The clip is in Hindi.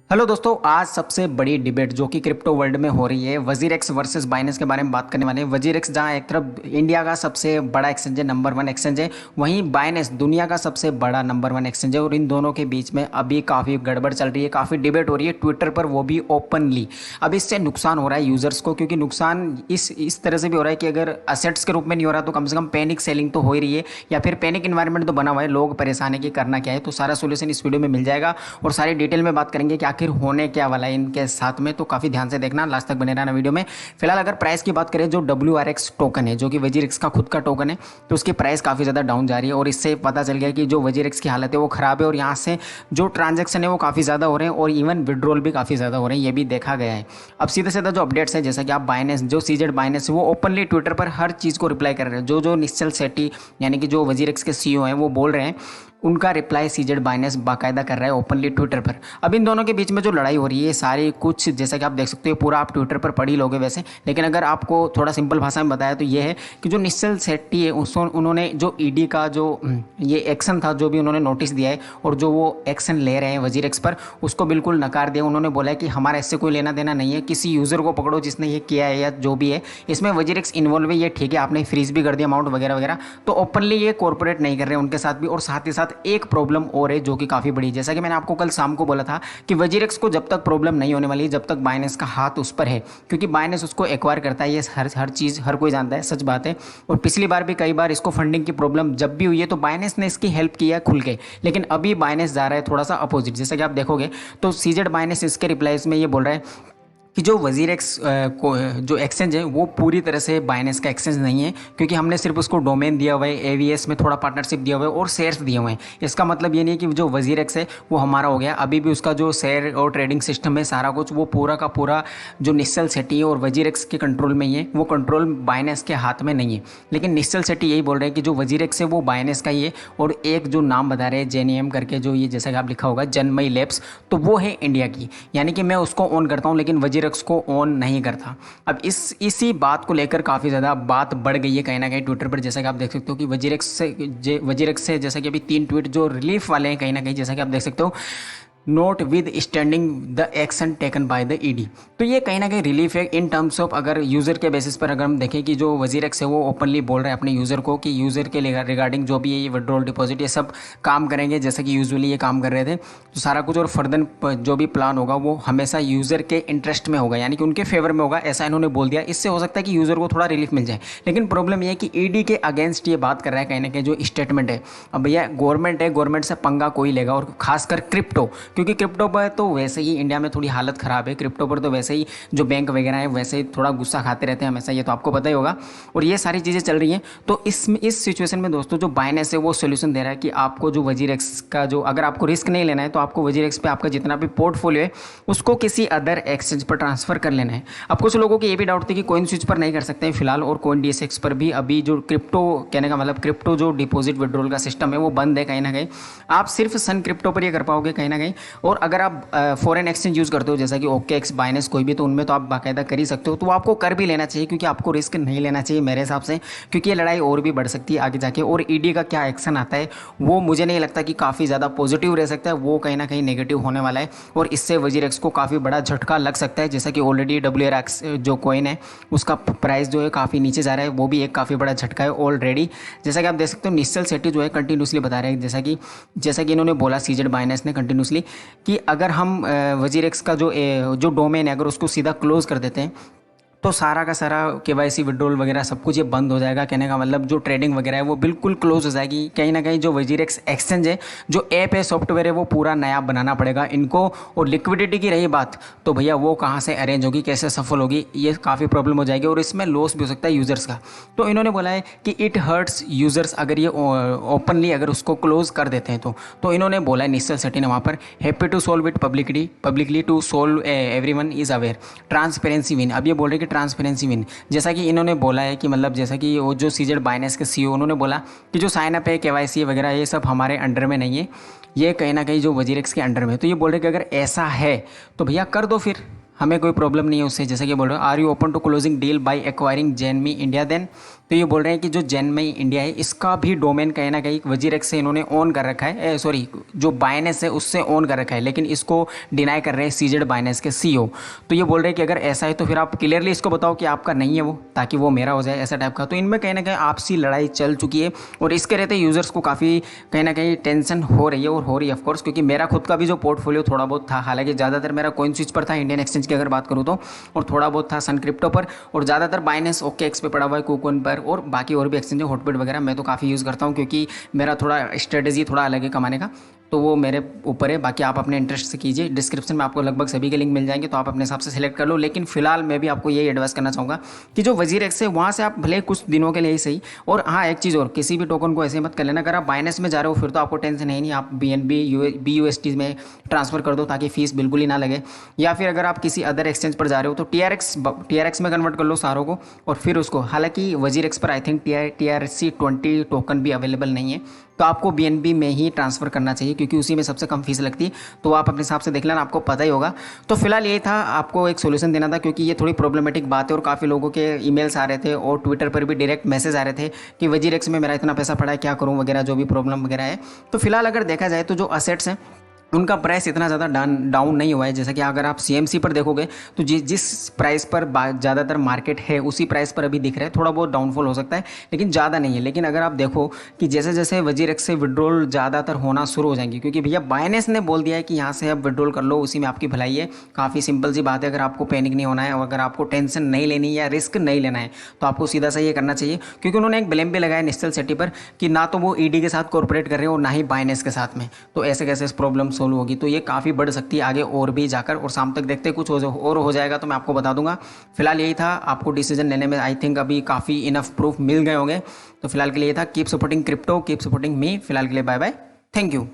हेलो दोस्तों, आज सबसे बड़ी डिबेट जो कि क्रिप्टो वर्ल्ड में हो रही है वजीरेक्स वर्सेस बाइनेंस के बारे में बात करने वाले हैं। वजीरेक्स जहां एक तरफ इंडिया का सबसे बड़ा एक्सचेंज है, नंबर वन एक्सचेंज है, वहीं बाइनेंस दुनिया का सबसे बड़ा नंबर वन एक्सचेंज है। और इन दोनों के बीच में अभी काफ़ी गड़बड़ चल रही है, काफ़ी डिबेट हो रही है ट्विटर पर, वो भी ओपनली। अब इससे नुकसान हो रहा है यूजर्स को, क्योंकि नुकसान इस तरह से भी हो रहा है कि अगर असेट्स के रूप में नहीं हो रहा तो कम से कम पैनिक सेलिंग तो हो ही रही है, या फिर पैनिक इन्वायरमेंट तो बना हुआ है, लोग परेशान है कि करना क्या है। तो सारा सोल्यूशन इस वीडियो में मिल जाएगा और सारी डिटेल में बात करेंगे कि आखिर होने क्या वाला है इनके साथ में। तो काफी ध्यान से देखना, लास्ट तक बने रहना वीडियो में। फिलहाल अगर प्राइस की बात करें, जो WRX टोकन है जो कि वजीरेक्स का खुद का टोकन है, तो उसकी प्राइस काफी ज्यादा डाउन जा रही है। और इससे पता चल गया कि जो वजीरेक्स की हालत है वो खराब है, और यहाँ से जो ट्रांजेक्शन है वो काफी ज्यादा हो रहे हैं, और इवन विड्रॉल भी काफी ज्यादा हो रहे हैं, ये भी देखा गया है। अब सीधे सीधा जो अपडेट्स है, जैसा कि आप बाइनेंस जो सीजेड बाइनेंस वो ओपनली ट्विटर पर हर चीज को रिप्लाई कर रहे हैं। जो निश्चल सेठी यानी कि जो वजीरेक्स के CEO हैं वो बोल रहे हैं, उनका रिप्लाई सीजेड बाइनेंस बाकायदा कर रहा है ओपनली ट्विटर पर। अब इन दोनों के बीच में जो लड़ाई हो रही है सारी कुछ, जैसा कि आप देख सकते हो, पूरा आप ट्विटर पर पढ़ ही लोगे वैसे, लेकिन अगर आपको थोड़ा सिंपल भाषा में बताया तो ये है कि जो निश्चल सेट्टी है उन्होंने जो ईडी का जो ये एक्शन था, जो भी उन्होंने नोटिस दिया है और जो वो एक्शन ले रहे हैं वजीरेक्स पर, उसको बिल्कुल नकार दिया। उन्होंने बोला है कि हमारा इससे कोई लेना देना नहीं है, किसी यूज़र को पकड़ो जिसने ये किया है या जो भी है, इसमें वजीरेक्स इन्वॉल्व है, ये ठीक है, आपने फ्रीज भी कर दिया अमाउंट वगैरह वगैरह, तो ओपनली ये कॉर्पोरेट नहीं कर रहे हैं उनके साथ भी। और साथ ही साथ एक प्रॉब्लम और है जो कि काफ़ी बड़ी, जैसा कि मैंने आपको कल शाम को बोला था कि वजीरेक्स को जब तक प्रॉब्लम नहीं होने वाली, जब तक बाइनेंस का हाथ उस पर है, क्योंकि बाइनेंस उसको एक्वायर करता है, ये हर चीज़ हर कोई जानता है, सच बात है। और पिछली बार भी कई बार इसको फंडिंग की प्रॉब्लम जब भी हुई है तो बाइनेंस ने इसकी हेल्प किया है खुल के, लेकिन अभी बाइनेंस जा रहा है थोड़ा सा अपोजिट। जैसा कि आप देखोगे तो सीजेड बाइनेंस इसके रिप्लाईज में ये बोल रहा है कि जो वजीरेक्स को जो एक्सचेंज है वो पूरी तरह से बाइनेंस का एक्सचेंज नहीं है, क्योंकि हमने सिर्फ उसको डोमेन दिया हुआ है, एवीएस में थोड़ा पार्टनरशिप दिया हुआ है और शेयर्स दिए हुए हैं। इसका मतलब ये नहीं है कि जो वजीरेक्स है वो हमारा हो गया, अभी भी उसका जो शेयर और ट्रेडिंग सिस्टम है सारा कुछ वो पूरा का पूरा जो निश्चल सेठी है और वजीरेक्स के कंट्रोल में ही है, वो कंट्रोल बाइनेंस के हाथ में नहीं है। लेकिन निश्चल सेठी यही बोल रहे हैं कि जो वजीरेक्स है वो बाइनेंस का ही है, और एक जो नाम बता रहे हैं जेनीएम करके, जो ये जैसा कि आप लिखा होगा जनमई लैब्स, तो वो है इंडिया की, यानी कि मैं उसको ऑन करता हूँ लेकिन वजीरेक्स को ऑन नहीं करता। अब इसी बात को लेकर काफ़ी ज़्यादा बात बढ़ गई है कहीं ना कहीं ट्विटर पर, जैसा कि आप देख सकते हो कि वजीरेक्स से जैसा कि अभी 3 ट्वीट जो रिलीफ वाले हैं कहीं ना कहीं, जैसा कि आप देख सकते हो, note with standing the action taken by the ED. तो ये कहीं ना कहीं रिलीफ है इन टर्म्स ऑफ, अगर यूज़र के बेसिस पर अगर हम देखें कि जो वजीरेक्स है वो ओपनली बोल रहा है अपने यूज़र को कि यूज़र के रिगार्डिंग जो भी है ये विड्रॉल डिपॉजिट ये सब काम करेंगे जैसे कि यूजुअली ये काम कर रहे थे, तो सारा कुछ और फर्दर जो भी प्लान होगा वो हमेशा यूज़र के इंटरेस्ट में होगा, यानी कि उनके फेवर में होगा, ऐसा इन्होंने बोल दिया। इससे हो सकता है कि यूज़र को थोड़ा रिलीफ मिल जाए, लेकिन प्रॉब्लम ये है कि ईडी के अगेंस्ट ये बात कर रहा है कहीं ना कहीं जो स्टेटमेंट है। अब भैया गवर्नमेंट है, गवर्नमेंट से पंगा कोई लेगा, और खासकर क्रिप्टो, क्योंकि क्रिप्टो पर तो वैसे ही इंडिया में थोड़ी हालत ख़राब है, क्रिप्टो पर तो वैसे ही जो बैंक वगैरह है वैसे ही थोड़ा गुस्सा खाते रहते हैं हमेशा, ये तो आपको पता ही होगा। और ये सारी चीज़ें चल रही हैं, तो इस सिचुएशन में दोस्तों जो बाइनेंस है वो सोल्यूशन दे रहा है कि आपको जो वजीरेक्स का जो, अगर आपको रिस्क नहीं लेना है तो आपको वजीरेक्स पे आपका जितना भी पोर्टफोलियो है उसको किसी अदर एक्सचेंज पर ट्रांसफर कर लेना है। अब कुछ लोगों की ये भी डाउट थी कि कोइन स्विच पर नहीं कर सकते हैं फिलहाल, और कोइन DSX पर भी अभी जो क्रिप्टो, कहने का मतलब क्रिप्टो जो डिपॉजिट विड्रॉल का सिस्टम है वो बंद है कहीं ना कहीं, आप सिर्फ सन क्रिप्टो पर ये कर पाओगे कहीं ना कहीं। और अगर आप फॉरेन एक्सचेंज यूज़ करते हो जैसा कि OKX बाइनेंस कोई भी, तो उनमें तो आप बाकायदा कर ही सकते हो, तो आपको कर भी लेना चाहिए, क्योंकि आपको रिस्क नहीं लेना चाहिए मेरे हिसाब से, क्योंकि ये लड़ाई और भी बढ़ सकती है आगे जाके। और ईडी का क्या एक्शन आता है वो मुझे नहीं लगता कि काफ़ी ज़्यादा पॉजिटिव रह सकता है, वो कहीं ना कहीं नेगेटिव होने वाला है, और इससे वजीरेक्स को काफ़ी बड़ा झटका लग सकता है। जैसा कि ऑलरेडी WRX जो कॉइन है उसका प्राइस जो है काफ़ी नीचे जा रहा है, वो भी एक काफ़ी बड़ा झटका है ऑलरेडी। जैसा कि आप देख सकते हो निश्चल सेठी जो है कंटिन्यूसली बता रहे हैं, जैसा कि इन्होंने बोला सीजेड बाइनेंस ने कंटिन्यूसली, कि अगर हम वजीरेक्स का जो डोमेन है अगर उसको सीधा क्लोज कर देते हैं तो सारा का सारा KYC विड्रॉल वगैरह सब कुछ ये बंद हो जाएगा। कहने का मतलब जो ट्रेडिंग वगैरह है वो बिल्कुल क्लोज हो जाएगी। कहीं ना कहीं जो वजीरेक्स एक्सचेंज है, जो ऐप है, सॉफ्टवेयर है, वो पूरा नया बनाना पड़ेगा इनको। और लिक्विडिटी की रही बात तो भैया वो कहाँ से अरेंज होगी, कैसे सफल होगी, ये काफ़ी प्रॉब्लम हो जाएगी, और इसमें लॉस भी हो सकता है यूज़र्स का। तो इन्होंने बोला है कि इट हर्ट्स यूज़र्स अगर ये ओपनली अगर उसको क्लोज कर देते हैं तो इन्होंने बोला है निश्चल सेठी ने वहाँ पर, happy to solve it publicly to solve everyone is aware, transparency win. अब ये बोल रहे कि ट्रांसपेरेंसी विन, जैसा कि इन्होंने बोला है कि मतलब जैसा कि वो जो सीजेड बाइनेंस के CEO उन्होंने बोला कि जो साइन अप है KYC वगैरह ये सब हमारे अंडर में नहीं है, ये कहीं ना कहीं जो वजीरेक्स के अंडर में है। तो ये बोल रहे कि अगर ऐसा है तो भैया कर दो, फिर हमें कोई प्रॉब्लम नहीं है उससे। जैसा कि बोल रहे हो, are you open to closing deal by acquiring Genmi India then, तो ये बोल रहे हैं कि जो जेनमई इंडिया है इसका भी डोमेन कहीं ना कहीं वजीरेक्स से इन्होंने ऑन कर रखा है, सॉरी जो बाइनेंस है उससे ऑन कर रखा है, लेकिन इसको डिनाई कर रहे हैं सीजेड बाइनेंस के सीईओ। तो ये बोल रहे हैं कि अगर ऐसा है तो फिर आप क्लियरली इसको बताओ कि आपका नहीं है वो, ताकि वो मेरा हो जाए, ऐसा टाइप का। तो इनमें कहीं ना कहीं आपसी लड़ाई चल चुकी है और इसके रहते यूज़र्स को काफ़ी कहीं ना कहीं टेंशन हो रही है, और हो रही है ऑफकोर्स, क्योंकि मेरा खुद का भी जो पोर्टफोलियो थोड़ा बहुत था, हालांकि ज़्यादातर मेरा कॉइन स्विच पर था इंडियन एक्सचेंज की अगर बात करूँ तो, और थोड़ा बहुत था सन क्रिप्टो पर, और ज़्यादातर बाइनेंस ओके एक्स पे पड़ा हुआ है, कुकॉइन पर, और बाकी और भी एक्सचेंज है, हॉटबिट वगैरह मैं तो काफ़ी यूज़ करता हूँ, क्योंकि मेरा थोड़ा स्ट्रेटेजी थोड़ा अलग है कमाने का, तो वो मेरे ऊपर है। बाकी आप अपने इंटरेस्ट से कीजिए, डिस्क्रिप्शन में आपको लगभग सभी के लिंक मिल जाएंगे, तो आप अपने हिसाब से सिलेक्ट कर लो। लेकिन फिलहाल मैं भी आपको यही एडवाइस करना चाहूँगा कि जो वजीर एक्स है वहाँ से आप भले कुछ दिनों के लिए ही सही, और हाँ एक चीज़ और, किसी भी टोकन को ऐसे मत कर लेना, अगर आप बाइनेंस में जा रहे हो फिर तो आपको टेंशन है नहीं, आप BUSD में ट्रांसफ़र कर दो ताकि फीस बिल्कुल ही ना लगे, या फिर अगर आप किसी अदर एक्सचेंज पर जा रहे हो तो TRX में कन्वर्ट कर लो सारों को, और फिर उसको, हालांकि वजीर एक्स पर आई थिंक TRC20 टोकन भी अवेलेबल नहीं है, तो आपको BNB में ही ट्रांसफ़र करना चाहिए, क्योंकि उसी में सबसे कम फीस लगती है। तो आप अपने हिसाब से देख लेना, आपको पता ही होगा। तो फिलहाल ये था, आपको एक सोल्यूशन देना था, क्योंकि ये थोड़ी प्रॉब्लमेटिक बात है और काफ़ी लोगों के ईमेल्स आ रहे थे और ट्विटर पर भी डायरेक्ट मैसेज आ रहे थे कि वजीर एक्स में मेरा इतना पैसा पड़ा है, क्या करूँ वगैरह, जो भी प्रॉब्लम वगैरह है। तो फिलहाल अगर देखा जाए तो जो असेट्स हैं उनका प्राइस इतना ज़्यादा डाउन नहीं हुआ है। जैसा कि अगर आप CMC पर देखोगे तो जिस प्राइस पर ज़्यादातर मार्केट है उसी प्राइस पर अभी दिख रहा है, थोड़ा बहुत डाउनफॉल हो सकता है लेकिन ज़्यादा नहीं है। लेकिन अगर आप देखो कि जैसे जैसे वजीर एक्स से विड्रॉल ज़्यादातर होना शुरू हो जाएंगे, क्योंकि भैया बाइनेंस ने बोल दिया है कि यहाँ से आप विड्रॉल कर लो, उसी में आपकी भलाई है। काफ़ी सिंपल सी बात है, अगर आपको पैनिक नहीं होना है और अगर आपको टेंशन नहीं लेनी या रिस्क नहीं लेना है तो आपको सीधा सा ये करना चाहिए, क्योंकि उन्होंने एक ब्लेम भी लगाया निश्चल सेट्टी पर कि ना तो वो ED के साथ कॉर्पोरेट कर रहे हैं और ना ही बाइनेंस के साथ में, तो ऐसे कैसे प्रॉब्लम सोल्व होगी। तो ये काफ़ी बढ़ सकती है आगे और भी जाकर, और शाम तक देखते कुछ और हो जाएगा तो मैं आपको बता दूंगा। फिलहाल यही था, आपको डिसीजन लेने में आई थिंक अभी काफ़ी इनफ प्रूफ मिल गए होंगे। तो फिलहाल के लिए था, keep supporting crypto, keep supporting me. फिलहाल के लिए बाय बाय, थैंक यू।